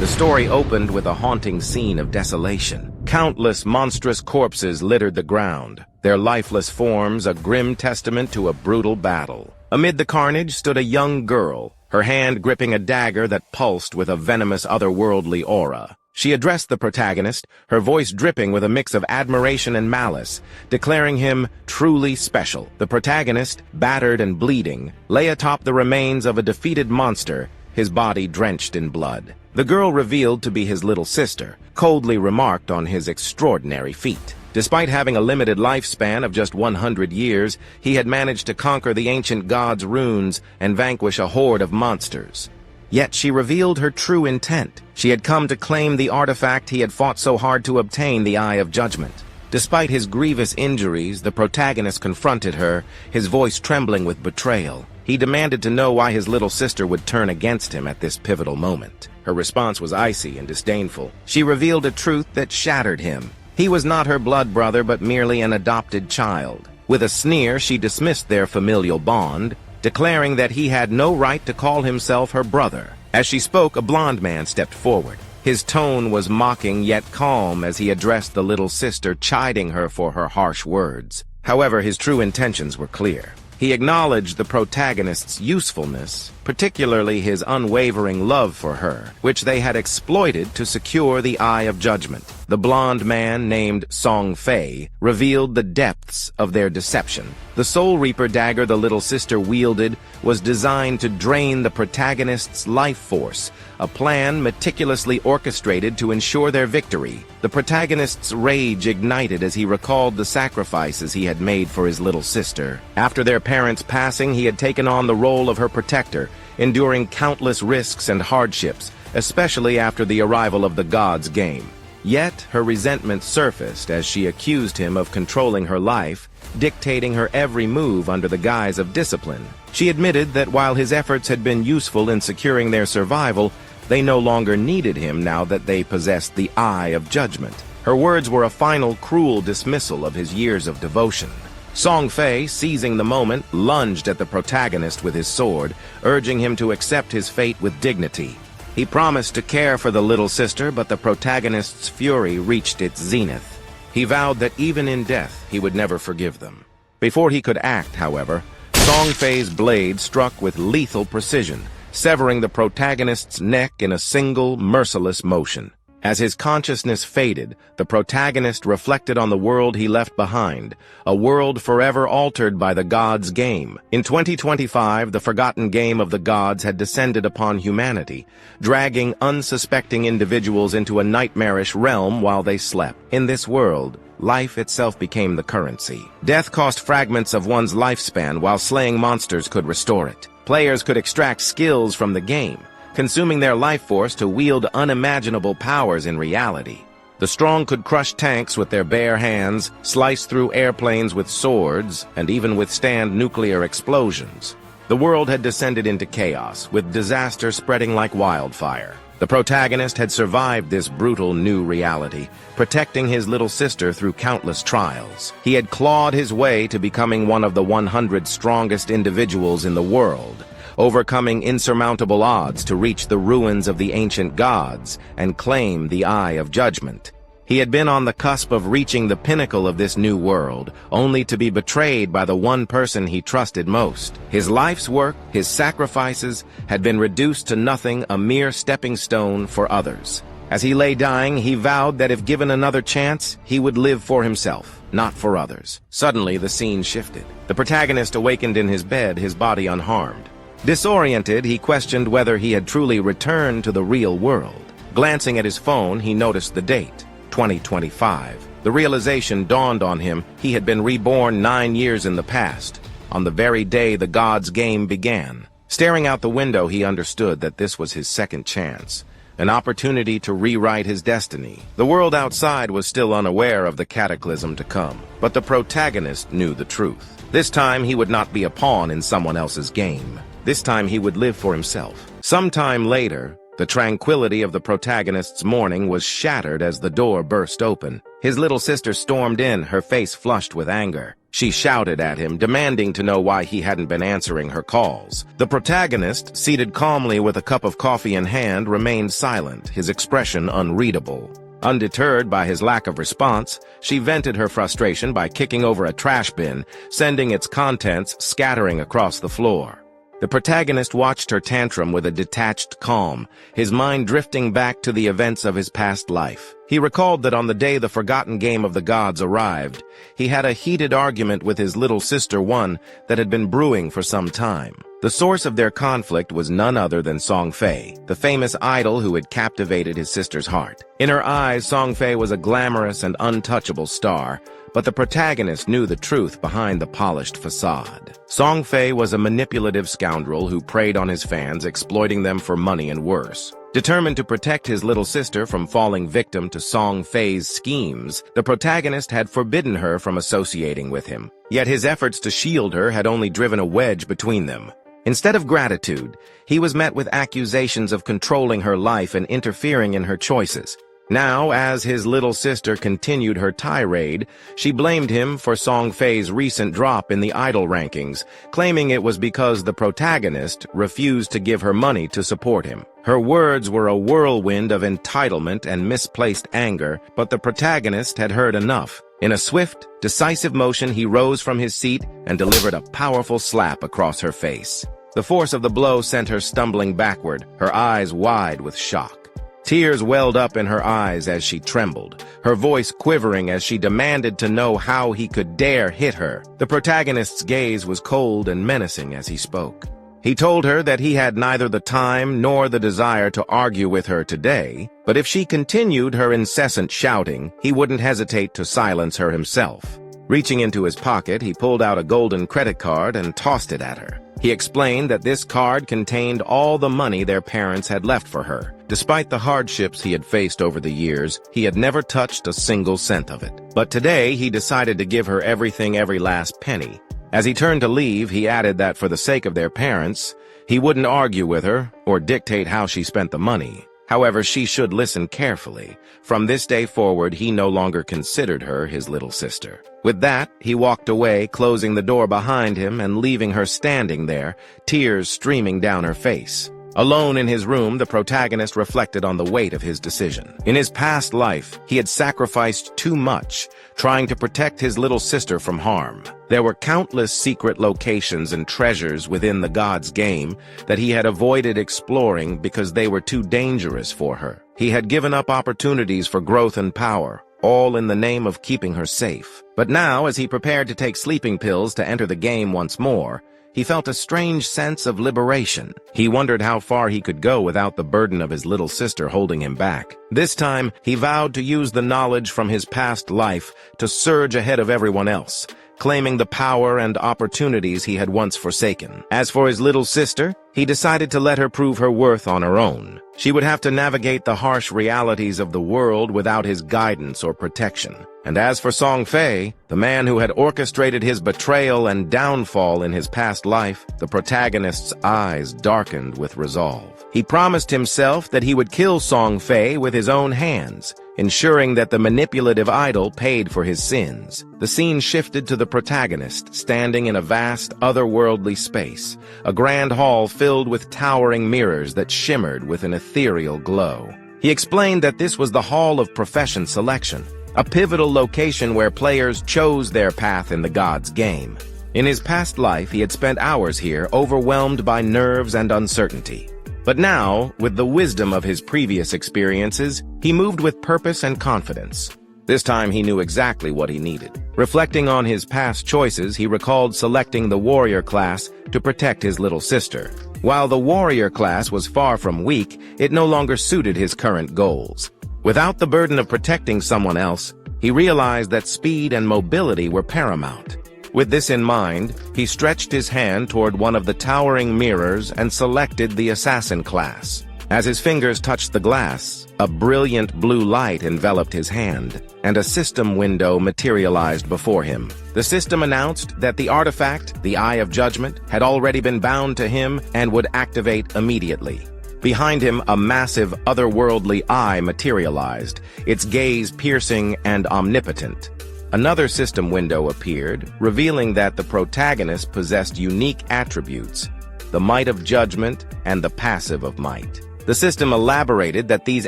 The story opened with a haunting scene of desolation. Countless monstrous corpses littered the ground, their lifeless forms a grim testament to a brutal battle. Amid the carnage stood a young girl, her hand gripping a dagger that pulsed with a venomous otherworldly aura. She addressed the protagonist, her voice dripping with a mix of admiration and malice, declaring him truly special. The protagonist, battered and bleeding, lay atop the remains of a defeated monster, his body drenched in blood. The girl, revealed to be his little sister, coldly remarked on his extraordinary feat. Despite having a limited lifespan of just 100 years, he had managed to conquer the ancient gods' runes and vanquish a horde of monsters. Yet she revealed her true intent. She had come to claim the artifact he had fought so hard to obtain, the Eye of Judgment. Despite his grievous injuries, the protagonist confronted her, his voice trembling with betrayal. He demanded to know why his little sister would turn against him at this pivotal moment. Her response was icy and disdainful. She revealed a truth that shattered him. He was not her blood brother, but merely an adopted child. With a sneer, she dismissed their familial bond, declaring that he had no right to call himself her brother. As she spoke, a blond man stepped forward. His tone was mocking yet calm as he addressed the little sister, chiding her for her harsh words. However, his true intentions were clear. He acknowledged the protagonist's usefulness, particularly his unwavering love for her, which they had exploited to secure the Eye of Judgment. The blond man, named Song Fei, revealed the depths of their deception. The Soul Reaper dagger the little sister wielded was designed to drain the protagonist's life force, a plan meticulously orchestrated to ensure their victory. The protagonist's rage ignited as he recalled the sacrifices he had made for his little sister. After their parents' passing, he had taken on the role of her protector, enduring countless risks and hardships, especially after the arrival of the gods' game. Yet, her resentment surfaced as she accused him of controlling her life, dictating her every move under the guise of discipline. She admitted that while his efforts had been useful in securing their survival, they no longer needed him now that they possessed the Eye of Judgment. Her words were a final cruel dismissal of his years of devotion. Song Fei, seizing the moment, lunged at the protagonist with his sword, urging him to accept his fate with dignity. He promised to care for the little sister, but the protagonist's fury reached its zenith. He vowed that even in death, he would never forgive them. Before he could act, however, Song Fei's blade struck with lethal precision, severing the protagonist's neck in a single, merciless motion. As his consciousness faded, the protagonist reflected on the world he left behind, a world forever altered by the gods' game. In 2025, the forgotten game of the gods had descended upon humanity, dragging unsuspecting individuals into a nightmarish realm while they slept. In this world, life itself became the currency. Death cost fragments of one's lifespan, while slaying monsters could restore it. Players could extract skills from the game, consuming their life force to wield unimaginable powers in reality. The strong could crush tanks with their bare hands, slice through airplanes with swords, and even withstand nuclear explosions. The world had descended into chaos, with disaster spreading like wildfire. The protagonist had survived this brutal new reality, protecting his little sister through countless trials. He had clawed his way to becoming one of the 100 strongest individuals in the world, overcoming insurmountable odds to reach the ruins of the ancient gods and claim the Eye of Judgment. He had been on the cusp of reaching the pinnacle of this new world, only to be betrayed by the one person he trusted most. His life's work, his sacrifices, had been reduced to nothing, a mere stepping stone for others. As he lay dying, he vowed that if given another chance, he would live for himself, not for others. Suddenly, the scene shifted. The protagonist awakened in his bed, his body unharmed. Disoriented, he questioned whether he had truly returned to the real world. Glancing at his phone, he noticed the date, 2025. The realization dawned on him he had been reborn 9 years in the past, on the very day the gods' game began. Staring out the window, he understood that this was his second chance, an opportunity to rewrite his destiny. The world outside was still unaware of the cataclysm to come, but the protagonist knew the truth. This time he would not be a pawn in someone else's game. This time he would live for himself. Sometime later, The tranquility of the protagonist's morning was shattered as the door burst open. His little sister stormed in, her face flushed with anger. She shouted at him, demanding to know why he hadn't been answering her calls. The protagonist, seated calmly with a cup of coffee in hand, remained silent, his expression unreadable. Undeterred by his lack of response, she vented her frustration by kicking over a trash bin, sending its contents scattering across the floor. The protagonist watched her tantrum with a detached calm, his mind drifting back to the events of his past life. He recalled that on the day the forgotten game of the gods arrived, he had a heated argument with his little sister, one that had been brewing for some time. The source of their conflict was none other than Song Fei, the famous idol who had captivated his sister's heart. In her eyes, Song Fei was a glamorous and untouchable star, but the protagonist knew the truth behind the polished facade. Song Fei was a manipulative scoundrel who preyed on his fans, exploiting them for money and worse. Determined to protect his little sister from falling victim to Song Fei's schemes, the protagonist had forbidden her from associating with him. Yet his efforts to shield her had only driven a wedge between them. Instead of gratitude, he was met with accusations of controlling her life and interfering in her choices. Now, as his little sister continued her tirade, she blamed him for Song Fei's recent drop in the idol rankings, claiming it was because the protagonist refused to give her money to support him. Her words were a whirlwind of entitlement and misplaced anger, but the protagonist had heard enough. In a swift, decisive motion, he rose from his seat and delivered a powerful slap across her face. The force of the blow sent her stumbling backward, her eyes wide with shock. Tears welled up in her eyes as she trembled, her voice quivering as she demanded to know how he could dare hit her. The protagonist's gaze was cold and menacing as he spoke. He told her that he had neither the time nor the desire to argue with her today, but if she continued her incessant shouting, he wouldn't hesitate to silence her himself. Reaching into his pocket, he pulled out a golden credit card and tossed it at her. He explained that this card contained all the money their parents had left for her. Despite the hardships he had faced over the years, he had never touched a single cent of it. But today, he decided to give her everything, every last penny. As he turned to leave, he added that for the sake of their parents, he wouldn't argue with her or dictate how she spent the money. However, she should listen carefully. From this day forward, he no longer considered her his little sister. With that, he walked away, closing the door behind him and leaving her standing there, tears streaming down her face. Alone in his room, the protagonist reflected on the weight of his decision. In his past life, he had sacrificed too much, trying to protect his little sister from harm. There were countless secret locations and treasures within the god's game that he had avoided exploring because they were too dangerous for her. He had given up opportunities for growth and power, all in the name of keeping her safe. But now, as he prepared to take sleeping pills to enter the game once more, he felt a strange sense of liberation. He wondered how far he could go without the burden of his little sister holding him back. This time, he vowed to use the knowledge from his past life to surge ahead of everyone else, claiming the power and opportunities he had once forsaken. As for his little sister, he decided to let her prove her worth on her own. She would have to navigate the harsh realities of the world without his guidance or protection. And as for Song Fei, the man who had orchestrated his betrayal and downfall in his past life, the protagonist's eyes darkened with resolve. He promised himself that he would kill Song Fei with his own hands, ensuring that the manipulative idol paid for his sins. The scene shifted to the protagonist, standing in a vast, otherworldly space, a grand hall filled with towering mirrors that shimmered with an ethereal glow. He explained that this was the Hall of Profession Selection, a pivotal location where players chose their path in the god's game. In his past life, he had spent hours here, overwhelmed by nerves and uncertainty. But now, with the wisdom of his previous experiences, he moved with purpose and confidence. This time he knew exactly what he needed. Reflecting on his past choices, he recalled selecting the warrior class to protect his little sister. While the warrior class was far from weak, it no longer suited his current goals. Without the burden of protecting someone else, he realized that speed and mobility were paramount. With this in mind, he stretched his hand toward one of the towering mirrors and selected the assassin class. As his fingers touched the glass, a brilliant blue light enveloped his hand, and a system window materialized before him. The system announced that the artifact, the Eye of Judgment, had already been bound to him and would activate immediately. Behind him, a massive, otherworldly eye materialized, its gaze piercing and omnipotent. Another system window appeared, revealing that the protagonist possessed unique attributes, the might of judgment and the passive of might. The system elaborated that these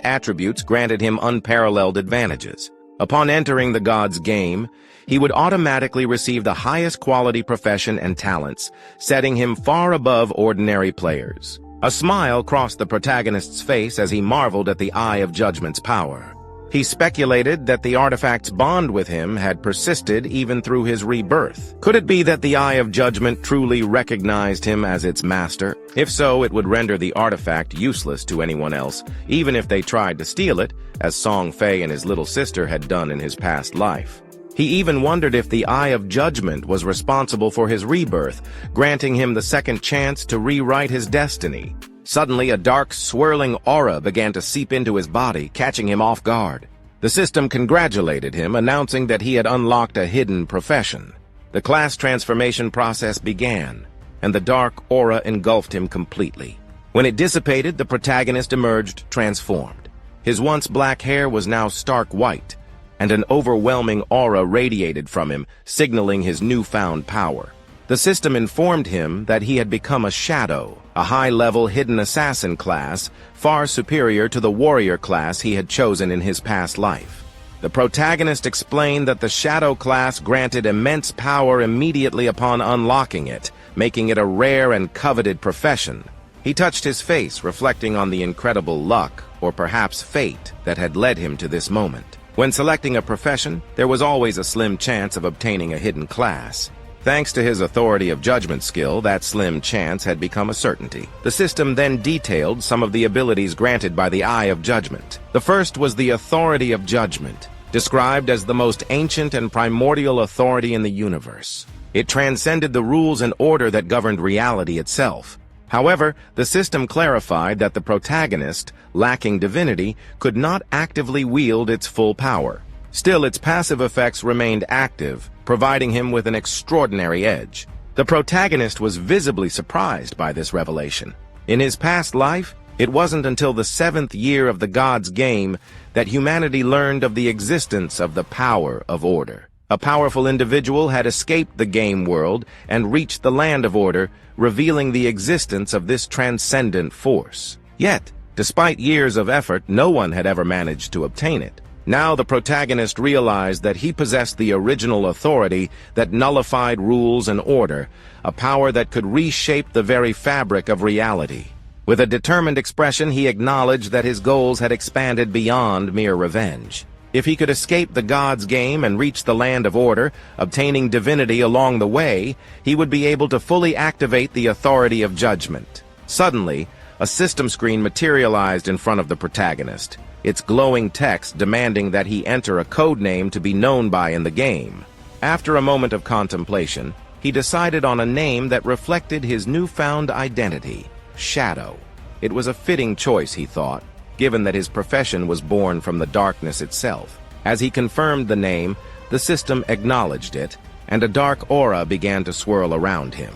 attributes granted him unparalleled advantages. Upon entering the god's game, he would automatically receive the highest quality profession and talents, setting him far above ordinary players. A smile crossed the protagonist's face as he marveled at the Eye of Judgment's power. He speculated that the artifact's bond with him had persisted even through his rebirth. Could it be that the Eye of Judgment truly recognized him as its master? If so, it would render the artifact useless to anyone else, even if they tried to steal it, as Song Fei and his little sister had done in his past life. He even wondered if the Eye of Judgment was responsible for his rebirth, granting him the second chance to rewrite his destiny. Suddenly, a dark, swirling aura began to seep into his body, catching him off guard. The system congratulated him, announcing that he had unlocked a hidden profession. The class transformation process began, and the dark aura engulfed him completely. When it dissipated, the protagonist emerged transformed. His once black hair was now stark white, and an overwhelming aura radiated from him, signaling his newfound power. The system informed him that he had become a shadow, a high-level hidden assassin class, far superior to the warrior class he had chosen in his past life. The protagonist explained that the shadow class granted immense power immediately upon unlocking it, making it a rare and coveted profession. He touched his face, reflecting on the incredible luck, or perhaps fate, that had led him to this moment. When selecting a profession, there was always a slim chance of obtaining a hidden class. Thanks to his authority of judgment skill, that slim chance had become a certainty. The system then detailed some of the abilities granted by the Eye of Judgment. The first was the Authority of Judgment, described as the most ancient and primordial authority in the universe. It transcended the rules and order that governed reality itself. However, the system clarified that the protagonist, lacking divinity, could not actively wield its full power. Still, its passive effects remained active, providing him with an extraordinary edge. The protagonist was visibly surprised by this revelation. In his past life, it wasn't until the 7th year of the god's game that humanity learned of the existence of the power of order. A powerful individual had escaped the game world and reached the land of order, revealing the existence of this transcendent force. Yet, despite years of effort, no one had ever managed to obtain it. Now the protagonist realized that he possessed the original authority that nullified rules and order, a power that could reshape the very fabric of reality. With a determined expression, he acknowledged that his goals had expanded beyond mere revenge. If he could escape the god's game and reach the land of order, obtaining divinity along the way, he would be able to fully activate the authority of judgment. Suddenly, a system screen materialized in front of the protagonist, its glowing text demanding that he enter a code name to be known by in the game. After a moment of contemplation, he decided on a name that reflected his newfound identity, Shadow. It was a fitting choice, he thought, given that his profession was born from the darkness itself. As he confirmed the name, the system acknowledged it, and a dark aura began to swirl around him.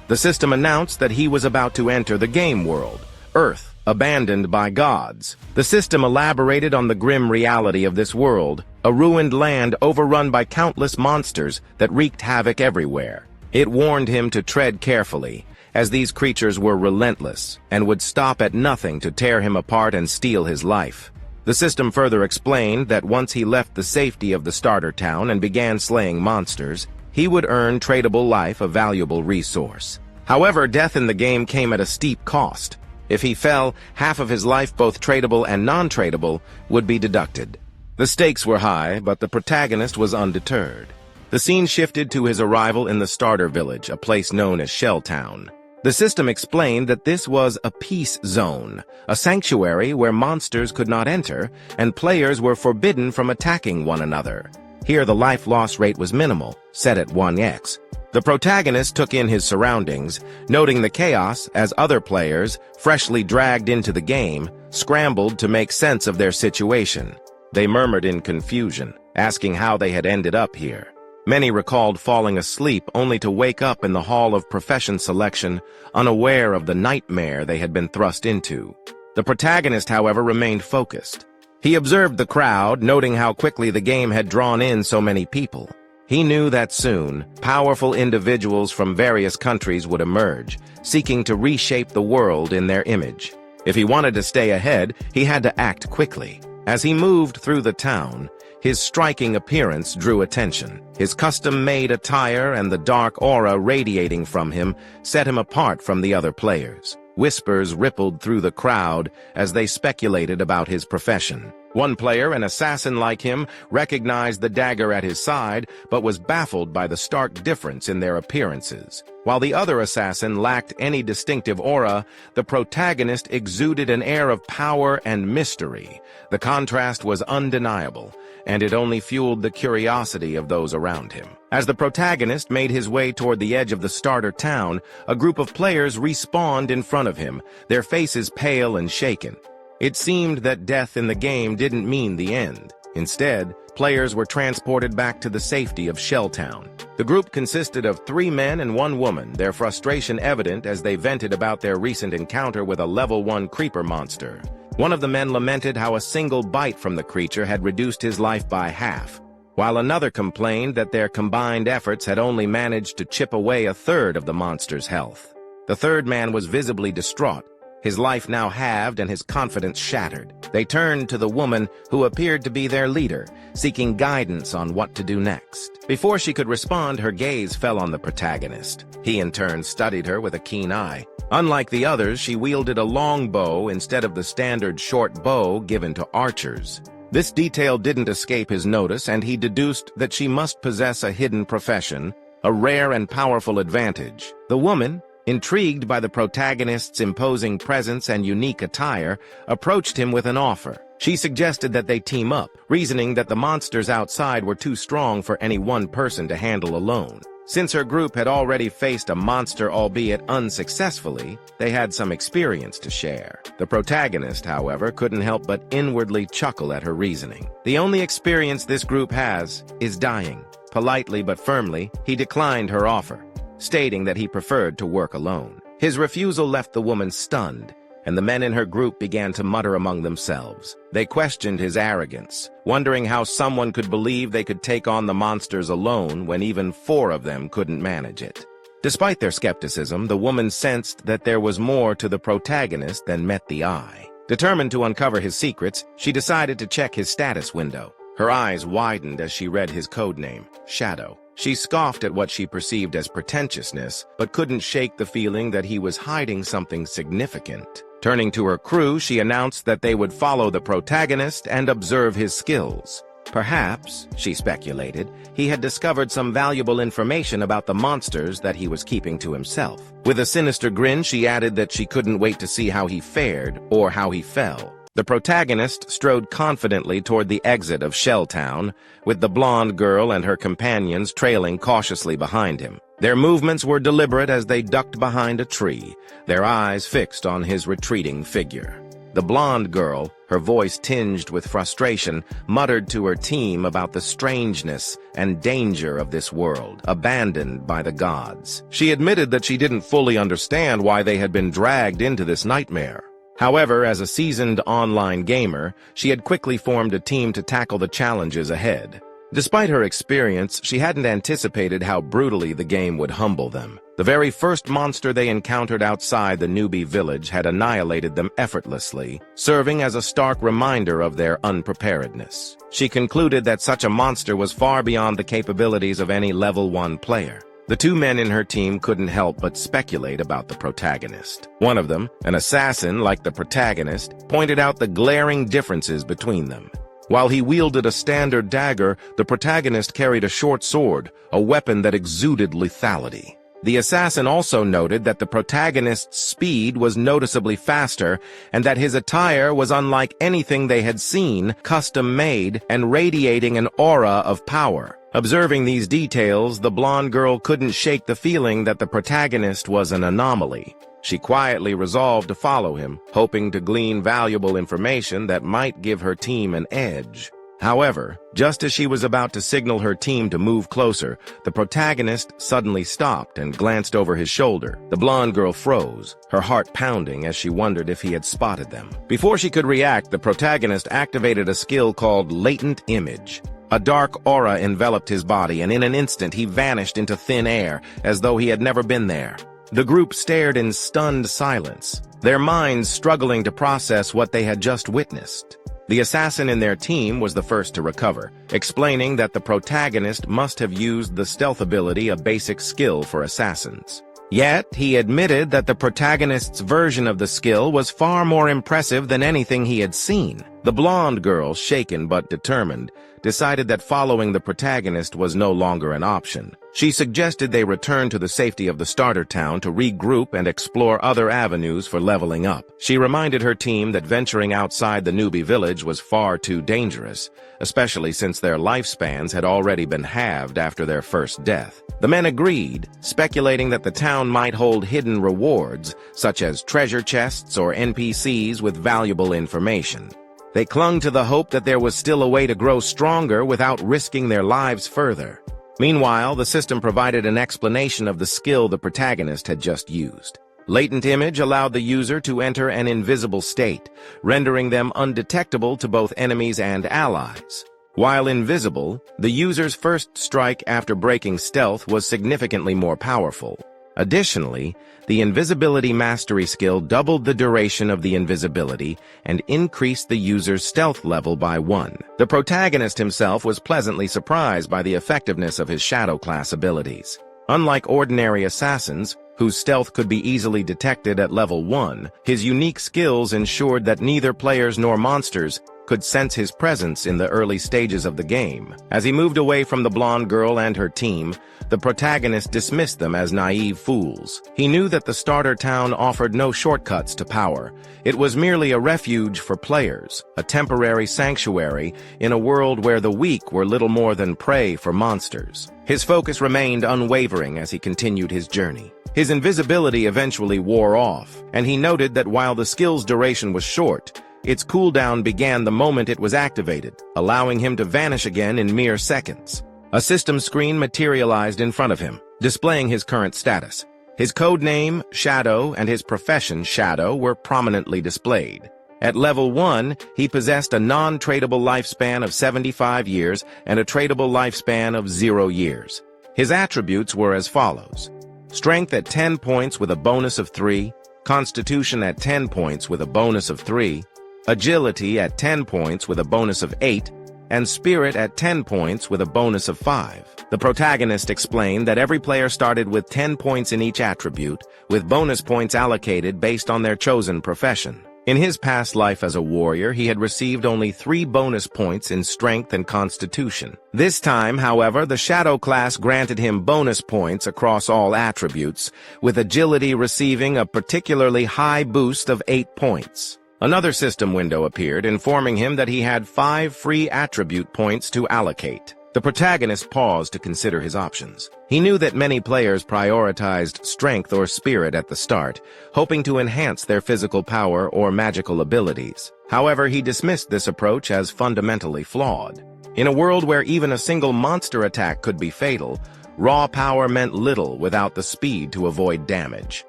The system announced that he was about to enter the game world, Earth, abandoned by gods. The system elaborated on the grim reality of this world, a ruined land overrun by countless monsters that wreaked havoc everywhere. It warned him to tread carefully, as these creatures were relentless and would stop at nothing to tear him apart and steal his life. The system further explained that once he left the safety of the starter town and began slaying monsters, he would earn tradable life, a valuable resource. However, death in the game came at a steep cost. If he fell, half of his life, both tradable and non-tradable, would be deducted. The stakes were high, but the protagonist was undeterred. The scene shifted to his arrival in the starter village, a place known as Shelltown. The system explained that this was a peace zone, a sanctuary where monsters could not enter, and players were forbidden from attacking one another. Here the life loss rate was minimal, set at 1x. The protagonist took in his surroundings, noting the chaos as other players, freshly dragged into the game, scrambled to make sense of their situation. They murmured in confusion, asking how they had ended up here. Many recalled falling asleep only to wake up in the hall of profession selection, unaware of the nightmare they had been thrust into. The protagonist, however, remained focused. He observed the crowd, noting how quickly the game had drawn in so many people. He knew that soon, powerful individuals from various countries would emerge, seeking to reshape the world in their image. If he wanted to stay ahead, he had to act quickly. As he moved through the town, his striking appearance drew attention. His custom-made attire and the dark aura radiating from him set him apart from the other players. Whispers rippled through the crowd as they speculated about his profession. One player, an assassin like him, recognized the dagger at his side, but was baffled by the stark difference in their appearances. While the other assassin lacked any distinctive aura, the protagonist exuded an air of power and mystery. The contrast was undeniable, and it only fueled the curiosity of those around him. As the protagonist made his way toward the edge of the starter town, a group of players respawned in front of him, their faces pale and shaken. It seemed that death in the game didn't mean the end. Instead, players were transported back to the safety of Shelltown. The group consisted of 3 men and 1 woman, their frustration evident as they vented about their recent encounter with a level 1 creeper monster. One of the men lamented how a single bite from the creature had reduced his life by half, while another complained that their combined efforts had only managed to chip away a third of the monster's health. The third man was visibly distraught, his life now halved and his confidence shattered. They turned to the woman who appeared to be their leader, seeking guidance on what to do next. Before she could respond, her gaze fell on the protagonist. He in turn studied her with a keen eye. Unlike the others, she wielded a long bow instead of the standard short bow given to archers. This detail didn't escape his notice, and he deduced that she must possess a hidden profession, a rare and powerful advantage. The woman, intrigued by the protagonist's imposing presence and unique attire, approached him with an offer. She suggested that they team up, reasoning that the monsters outside were too strong for any one person to handle alone. Since her group had already faced a monster, albeit unsuccessfully, they had some experience to share. The protagonist, however, couldn't help but inwardly chuckle at her reasoning. The only experience this group has is dying. Politely but firmly, he declined her offer, stating that he preferred to work alone. His refusal left the woman stunned, and the men in her group began to mutter among themselves. They questioned his arrogance, wondering how someone could believe they could take on the monsters alone when even 4 of them couldn't manage it. Despite their skepticism, the woman sensed that there was more to the protagonist than met the eye. Determined to uncover his secrets, she decided to check his status window. Her eyes widened as she read his codename, Shadow. She scoffed at what she perceived as pretentiousness, but couldn't shake the feeling that he was hiding something significant. Turning to her crew, she announced that they would follow the protagonist and observe his skills. Perhaps, she speculated, he had discovered some valuable information about the monsters that he was keeping to himself. With a sinister grin, she added that she couldn't wait to see how he fared or how he fell. The protagonist strode confidently toward the exit of Shelltown, with the blonde girl and her companions trailing cautiously behind him. Their movements were deliberate as they ducked behind a tree, their eyes fixed on his retreating figure. The blonde girl, her voice tinged with frustration, muttered to her team about the strangeness and danger of this world, abandoned by the gods. She admitted that she didn't fully understand why they had been dragged into this nightmare. However, as a seasoned online gamer, she had quickly formed a team to tackle the challenges ahead. Despite her experience, she hadn't anticipated how brutally the game would humble them. The very first monster they encountered outside the newbie village had annihilated them effortlessly, serving as a stark reminder of their unpreparedness. She concluded that such a monster was far beyond the capabilities of any level 1 player. The 2 men in her team couldn't help but speculate about the protagonist. One of them, an assassin like the protagonist, pointed out the glaring differences between them. While he wielded a standard dagger, the protagonist carried a short sword, a weapon that exuded lethality. The assassin also noted that the protagonist's speed was noticeably faster and that his attire was unlike anything they had seen, custom-made and radiating an aura of power. Observing these details, the blonde girl couldn't shake the feeling that the protagonist was an anomaly. She quietly resolved to follow him, hoping to glean valuable information that might give her team an edge. However, just as she was about to signal her team to move closer, the protagonist suddenly stopped and glanced over his shoulder. The blonde girl froze, her heart pounding as she wondered if he had spotted them. Before she could react, the protagonist activated a skill called Latent Image. A dark aura enveloped his body, and in an instant he vanished into thin air, as though he had never been there. The group stared in stunned silence, their minds struggling to process what they had just witnessed. The assassin in their team was the first to recover, explaining that the protagonist must have used the stealth ability, a basic skill for assassins. Yet, he admitted that the protagonist's version of the skill was far more impressive than anything he had seen. The blonde girl, shaken but determined, decided that following the protagonist was no longer an option. She suggested they return to the safety of the starter town to regroup and explore other avenues for leveling up. She reminded her team that venturing outside the newbie village was far too dangerous, especially since their lifespans had already been halved after their first death. The men agreed, speculating that the town might hold hidden rewards, such as treasure chests or NPCs with valuable information. They clung to the hope that there was still a way to grow stronger without risking their lives further. Meanwhile, the system provided an explanation of the skill the protagonist had just used. Latent Image allowed the user to enter an invisible state, rendering them undetectable to both enemies and allies. While invisible, the user's first strike after breaking stealth was significantly more powerful. Additionally, the invisibility mastery skill doubled the duration of the invisibility and increased the user's stealth level by 1. The protagonist himself was pleasantly surprised by the effectiveness of his shadow class abilities. Unlike ordinary assassins, whose stealth could be easily detected at level 1, his unique skills ensured that neither players nor monsters could sense his presence in the early stages of the game. As he moved away from the blonde girl and her team, the protagonist dismissed them as naive fools. He knew that the starter town offered no shortcuts to power. It was merely a refuge for players, a temporary sanctuary in a world where the weak were little more than prey for monsters. His focus remained unwavering as he continued his journey. His invisibility eventually wore off, and he noted that while the skill's duration was short, its cooldown began the moment it was activated, allowing him to vanish again in mere seconds. A system screen materialized in front of him, displaying his current status. His code name, Shadow, and his profession, Shadow, were prominently displayed. At level 1, he possessed a non-tradable lifespan of 75 years and a tradable lifespan of 0 years. His attributes were as follows: Strength at 10 points with a bonus of 3, Constitution at 10 points with a bonus of 3, Agility at 10 points with a bonus of 8, and Spirit at 10 points with a bonus of 5. The protagonist explained that every player started with 10 points in each attribute, with bonus points allocated based on their chosen profession. In his past life as a warrior, he had received only 3 bonus points in Strength and Constitution. This time, however, the Shadow class granted him bonus points across all attributes, with Agility receiving a particularly high boost of 8 points. Another system window appeared, informing him that he had 5 free attribute points to allocate. The protagonist paused to consider his options. He knew that many players prioritized strength or spirit at the start, hoping to enhance their physical power or magical abilities. However, he dismissed this approach as fundamentally flawed. In a world where even a single monster attack could be fatal, raw power meant little without the speed to avoid damage.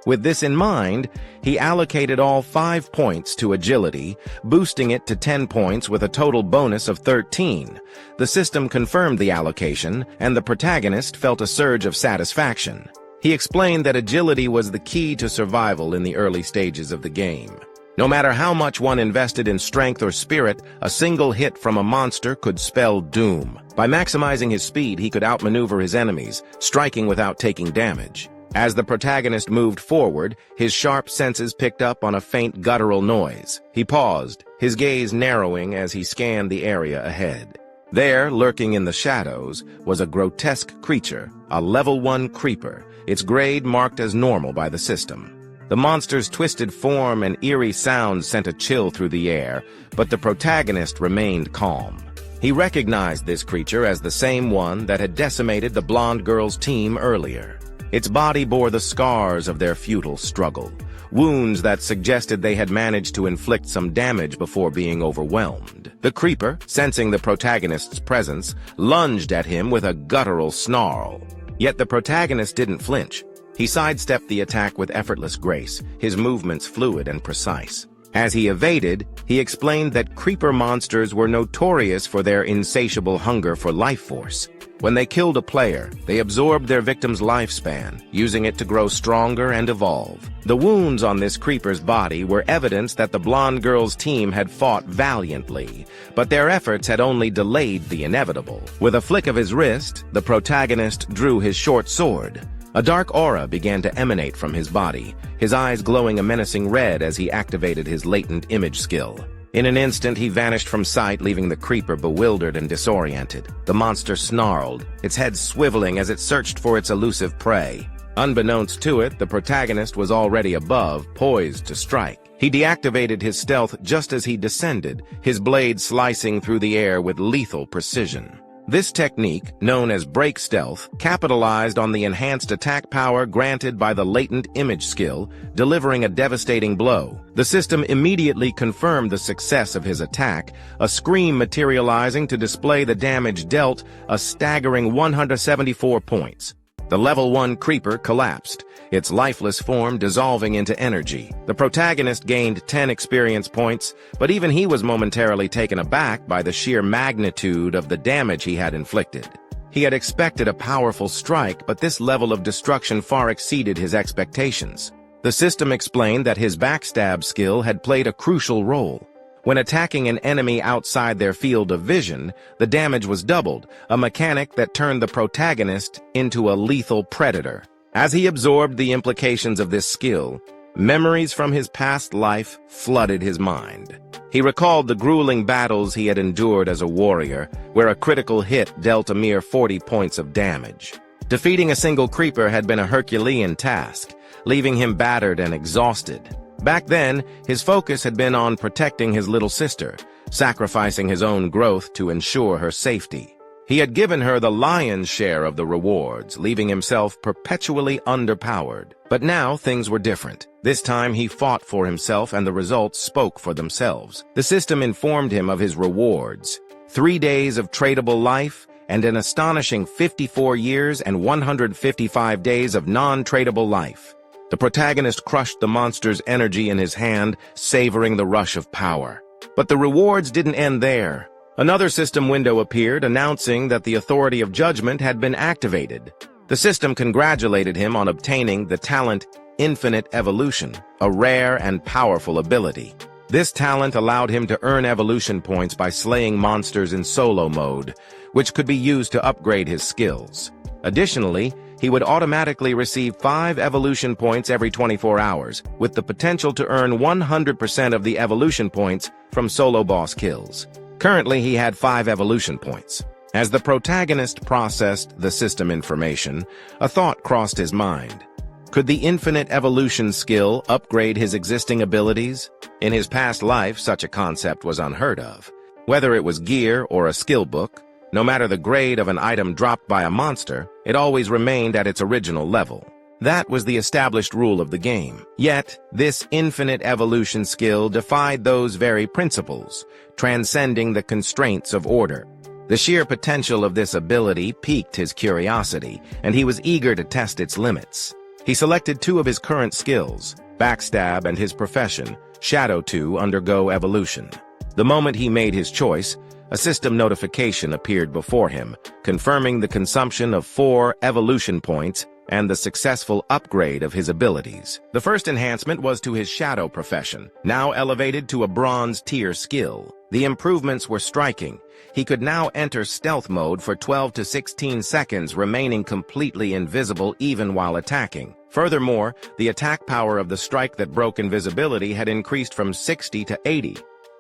With this in mind, he allocated all 5 points to agility, boosting it to 10 points with a total bonus of 13. The system confirmed the allocation, and the protagonist felt a surge of satisfaction. He explained that agility was the key to survival in the early stages of the game. No matter how much one invested in strength or spirit, a single hit from a monster could spell doom. By maximizing his speed, he could outmaneuver his enemies, striking without taking damage. As the protagonist moved forward, his sharp senses picked up on a faint guttural noise. He paused, his gaze narrowing as he scanned the area ahead. There, lurking in the shadows, was a grotesque creature, a level 1 creeper, its grade marked as normal by the system. The monster's twisted form and eerie sounds sent a chill through the air, but the protagonist remained calm. He recognized this creature as the same one that had decimated the blonde girl's team earlier. Its body bore the scars of their futile struggle. wounds that suggested they had managed to inflict some damage before being overwhelmed. The creeper, sensing the protagonist's presence, lunged at him with a guttural snarl. Yet the protagonist didn't flinch. He sidestepped the attack with effortless grace, his movements fluid and precise. As he evaded, he explained that creeper monsters were notorious for their insatiable hunger for life force. When they killed a player, they absorbed their victim's lifespan, using it to grow stronger and evolve. The wounds on this creeper's body were evidence that the blonde girl's team had fought valiantly, but their efforts had only delayed the inevitable. With a flick of his wrist, the protagonist drew his short sword. A dark aura began to emanate from his body, his eyes glowing a menacing red as he activated his latent image skill. In an instant, he vanished from sight, leaving the creeper bewildered and disoriented. The monster snarled, its head swiveling as it searched for its elusive prey. Unbeknownst to it, the protagonist was already above, poised to strike. He deactivated his stealth just as he descended, his blade slicing through the air with lethal precision. This technique, known as break stealth, capitalized on the enhanced attack power granted by the latent image skill, delivering a devastating blow. The system immediately confirmed the success of his attack, a scream materializing to display the damage dealt, a staggering 174 points. The level 1 creeper collapsed, its lifeless form dissolving into energy. The protagonist gained 10 experience points, but even he was momentarily taken aback by the sheer magnitude of the damage he had inflicted. He had expected a powerful strike, but this level of destruction far exceeded his expectations. The system explained that his backstab skill had played a crucial role. When attacking an enemy outside their field of vision, the damage was doubled, a mechanic that turned the protagonist into a lethal predator. As he absorbed the implications of this skill, memories from his past life flooded his mind. He recalled the grueling battles he had endured as a warrior, where a critical hit dealt a mere 40 points of damage. Defeating a single creeper had been a Herculean task, leaving him battered and exhausted. Back then, his focus had been on protecting his little sister, sacrificing his own growth to ensure her safety. He had given her the lion's share of the rewards, leaving himself perpetually underpowered. But now things were different. This time he fought for himself and the results spoke for themselves. The system informed him of his rewards: 3 days of tradable life and an astonishing 54 years and 155 days of non-tradable life. The protagonist crushed the monster's energy in his hand, savoring the rush of power. But the rewards didn't end there. Another system window appeared, announcing that the authority of judgment had been activated. The system congratulated him on obtaining the talent Infinite Evolution, a rare and powerful ability. This talent allowed him to earn evolution points by slaying monsters in solo mode, which could be used to upgrade his skills. Additionally, he would automatically receive 5 evolution points every 24 hours, with the potential to earn 100% of the evolution points from solo boss kills. Currently, he had 5 evolution points. As the protagonist processed the system information, a thought crossed his mind. Could the infinite evolution skill upgrade his existing abilities? In his past life, such a concept was unheard of. Whether it was gear or a skill book, no matter the grade of an item dropped by a monster, it always remained at its original level. That was the established rule of the game. Yet, this infinite evolution skill defied those very principles, transcending the constraints of order. The sheer potential of this ability piqued his curiosity, and he was eager to test its limits. He selected 2 of his current skills, Backstab and his profession, Shadow, to undergo evolution. The moment he made his choice, a system notification appeared before him, confirming the consumption of 4 evolution points and the successful upgrade of his abilities. The first enhancement was to his Shadow profession, now elevated to a bronze tier skill. The improvements were striking. He could now enter stealth mode for 12 to 16 seconds, remaining completely invisible even while attacking. Furthermore, the attack power of the strike that broke invisibility had increased from 60 to 80.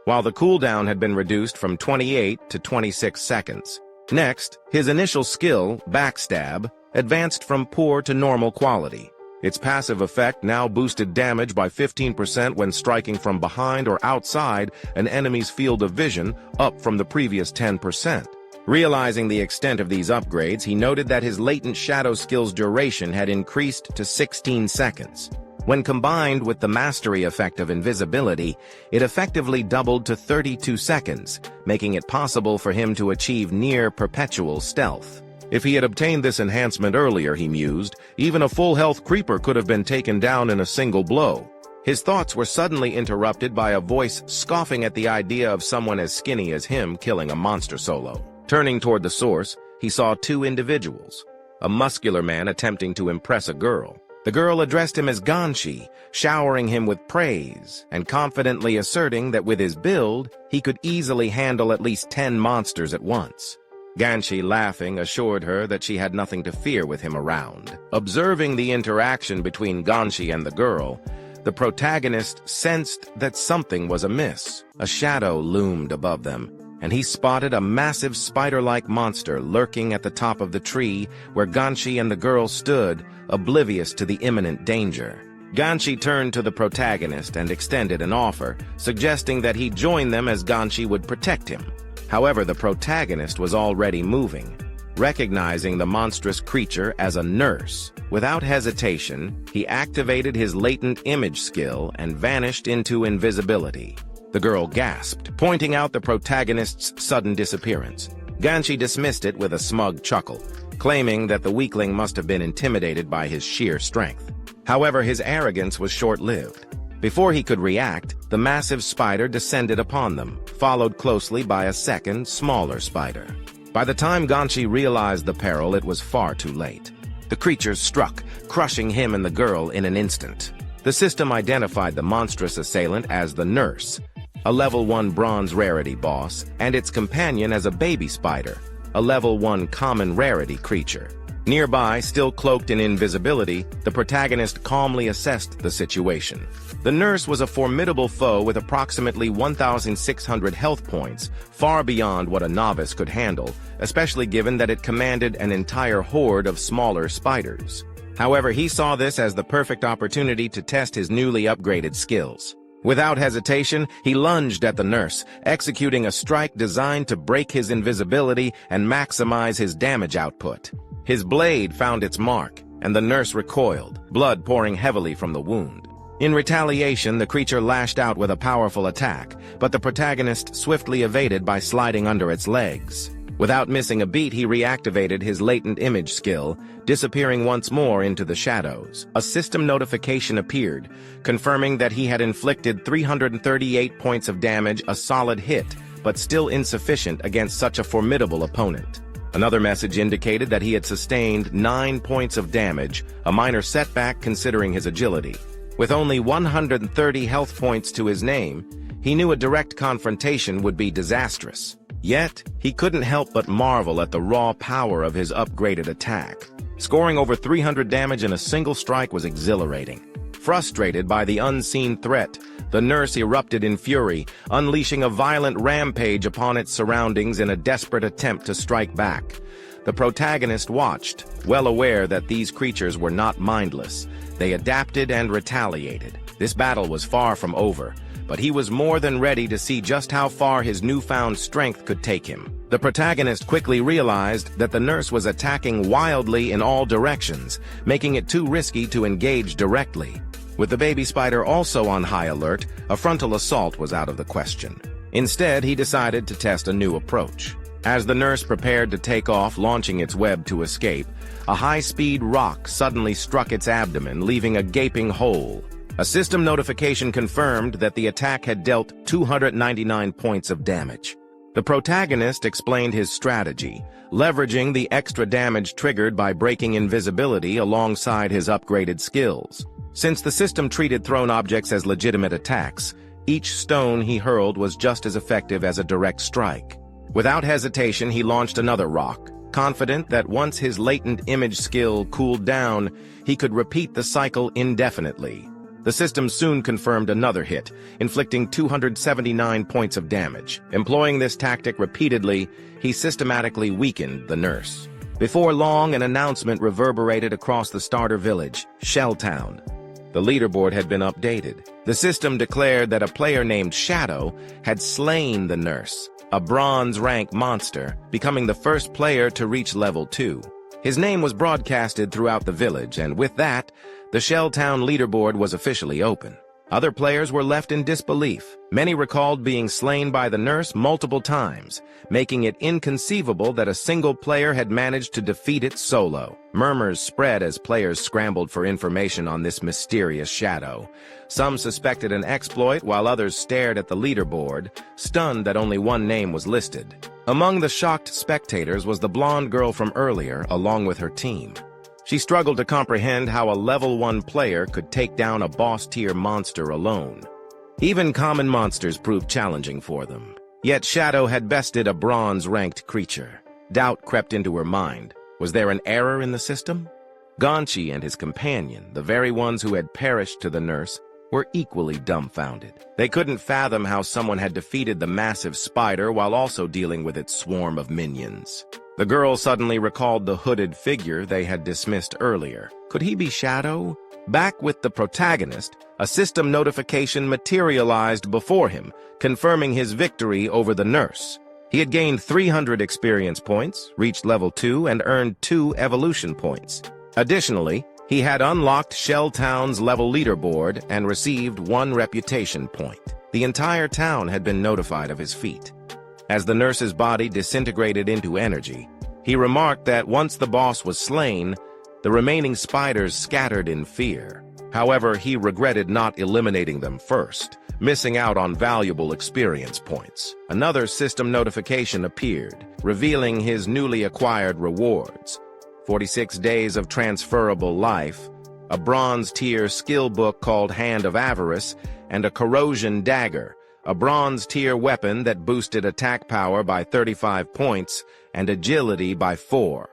While the cooldown had been reduced from 28 to 26 seconds. Next, his initial skill, Backstab, advanced from poor to normal quality. Its passive effect now boosted damage by 15% when striking from behind or outside an enemy's field of vision, up from the previous 10%. Realizing the extent of these upgrades, he noted that his latent shadow skill's duration had increased to 16 seconds. When combined with the mastery effect of invisibility, it effectively doubled to 32 seconds, making it possible for him to achieve near-perpetual stealth. If he had obtained this enhancement earlier, he mused, even a full-health creeper could have been taken down in a single blow. His thoughts were suddenly interrupted by a voice scoffing at the idea of someone as skinny as him killing a monster solo. Turning toward the source, he saw two individuals. A muscular man attempting to impress a girl. The girl addressed him as Ganshi, showering him with praise, and confidently asserting that with his build, he could easily handle at least 10 monsters at once. Ganshi, laughing, assured her that she had nothing to fear with him around. Observing the interaction between Ganshi and the girl, the protagonist sensed that something was amiss. A shadow loomed above them, and he spotted a massive spider-like monster lurking at the top of the tree where Ganshi and the girl stood, oblivious to the imminent danger. Ganshi turned to the protagonist and extended an offer, suggesting that he join them as Ganshi would protect him. However, the protagonist was already moving. Recognizing the monstrous creature as a nurse, without hesitation, he activated his latent image skill and vanished into invisibility. The girl gasped, pointing out the protagonist's sudden disappearance. Ganshi dismissed it with a smug chuckle, claiming that the weakling must have been intimidated by his sheer strength. However, his arrogance was short-lived. Before he could react, the massive spider descended upon them, followed closely by a second, smaller spider. By the time Ganshi realized the peril, it was far too late. The creatures struck, crushing him and the girl in an instant. The system identified the monstrous assailant as the Nurse, a level 1 bronze rarity boss, and its companion as a baby spider, a level 1 common rarity creature. Nearby, still cloaked in invisibility, the protagonist calmly assessed the situation. The Nurse was a formidable foe with approximately 1,600 health points, far beyond what a novice could handle, especially given that it commanded an entire horde of smaller spiders. However, he saw this as the perfect opportunity to test his newly upgraded skills. Without hesitation, he lunged at the Nurse, executing a strike designed to break his invisibility and maximize his damage output. His blade found its mark, and the Nurse recoiled, blood pouring heavily from the wound. In retaliation, the creature lashed out with a powerful attack, but the protagonist swiftly evaded by sliding under its legs. Without missing a beat, he reactivated his latent image skill, disappearing once more into the shadows. A system notification appeared, confirming that he had inflicted 338 points of damage, a solid hit, but still insufficient against such a formidable opponent. Another message indicated that he had sustained 9 points of damage, a minor setback considering his agility. With only 130 health points to his name, he knew a direct confrontation would be disastrous. Yet, he couldn't help but marvel at the raw power of his upgraded attack. Scoring over 300 damage in a single strike was exhilarating. Frustrated by the unseen threat, the Nurse erupted in fury, unleashing a violent rampage upon its surroundings in a desperate attempt to strike back. The protagonist watched, well aware that these creatures were not mindless. They adapted and retaliated. This battle was far from over, but he was more than ready to see just how far his newfound strength could take him. The protagonist quickly realized that the Nurse was attacking wildly in all directions, making it too risky to engage directly. With the baby spider also on high alert, a frontal assault was out of the question. Instead, he decided to test a new approach. As the Nurse prepared to take off, launching its web to escape, a high-speed rock suddenly struck its abdomen, leaving a gaping hole. A system notification confirmed that the attack had dealt 299 points of damage. The protagonist explained his strategy, leveraging the extra damage triggered by breaking invisibility alongside his upgraded skills. Since the system treated thrown objects as legitimate attacks, each stone he hurled was just as effective as a direct strike. Without hesitation, he launched another rock, confident that once his latent image skill cooled down, he could repeat the cycle indefinitely. The system soon confirmed another hit, inflicting 279 points of damage. Employing this tactic repeatedly, he systematically weakened the Nurse. Before long, an announcement reverberated across the starter village, Shelltown. The leaderboard had been updated. The system declared that a player named Shadow had slain the Nurse, a bronze-rank monster, becoming the first player to reach level 2. His name was broadcasted throughout the village, and with that, The Shell Town leaderboard was officially open. Other players were left in disbelief. Many recalled being slain by the nurse multiple times, making it inconceivable that a single player had managed to defeat it solo. Murmurs spread as players scrambled for information on this mysterious shadow. Some suspected an exploit, while others stared at the leaderboard, stunned that only one name was listed. Among the shocked spectators was the blonde girl from earlier, along with her team. She struggled to comprehend how a level 1 player could take down a boss-tier monster alone. Even common monsters proved challenging for them. Yet Shadow had bested a bronze-ranked creature. Doubt crept into her mind. Was there an error in the system? Ganchi and his companion, the very ones who had perished to the nurse, were equally dumbfounded. They couldn't fathom how someone had defeated the massive spider while also dealing with its swarm of minions. The girl suddenly recalled the hooded figure they had dismissed earlier. Could he be Shadow? Back with the protagonist, a system notification materialized before him, confirming his victory over the nurse. He had gained 300 experience points, reached level 2, and earned 2 evolution points. Additionally, he had unlocked Shell Town's level leaderboard and received 1 reputation point. The entire town had been notified of his feat. As the nurse's body disintegrated into energy, he remarked that once the boss was slain, the remaining spiders scattered in fear. However, he regretted not eliminating them first, missing out on valuable experience points. Another system notification appeared, revealing his newly acquired rewards: 46 days of transferable life, a bronze-tier skill book called Hand of Avarice, and a corrosion dagger, a bronze-tier weapon that boosted attack power by 35 points and agility by 4.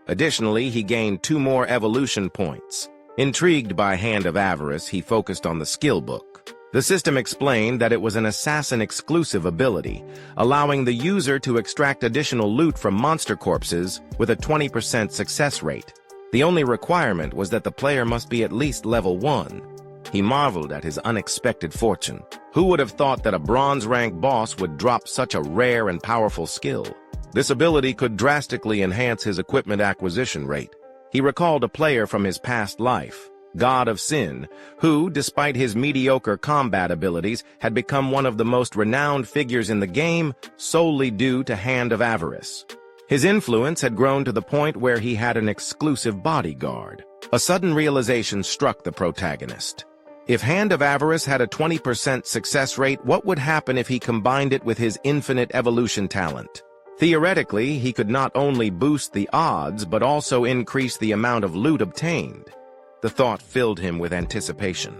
Additionally, he gained 2 more evolution points. Intrigued by Hand of Avarice, he focused on the skill book. The system explained that it was an assassin-exclusive ability, allowing the user to extract additional loot from monster corpses with a 20% success rate. The only requirement was that the player must be at least level 1. He marveled at his unexpected fortune. Who would have thought that a bronze-rank boss would drop such a rare and powerful skill? This ability could drastically enhance his equipment acquisition rate. He recalled a player from his past life, God of Sin, who, despite his mediocre combat abilities, had become one of the most renowned figures in the game solely due to Hand of Avarice. His influence had grown to the point where he had an exclusive bodyguard. A sudden realization struck the protagonist. If Hand of Avarice had a 20% success rate, what would happen if he combined it with his infinite evolution talent? Theoretically, he could not only boost the odds, but also increase the amount of loot obtained. The thought filled him with anticipation.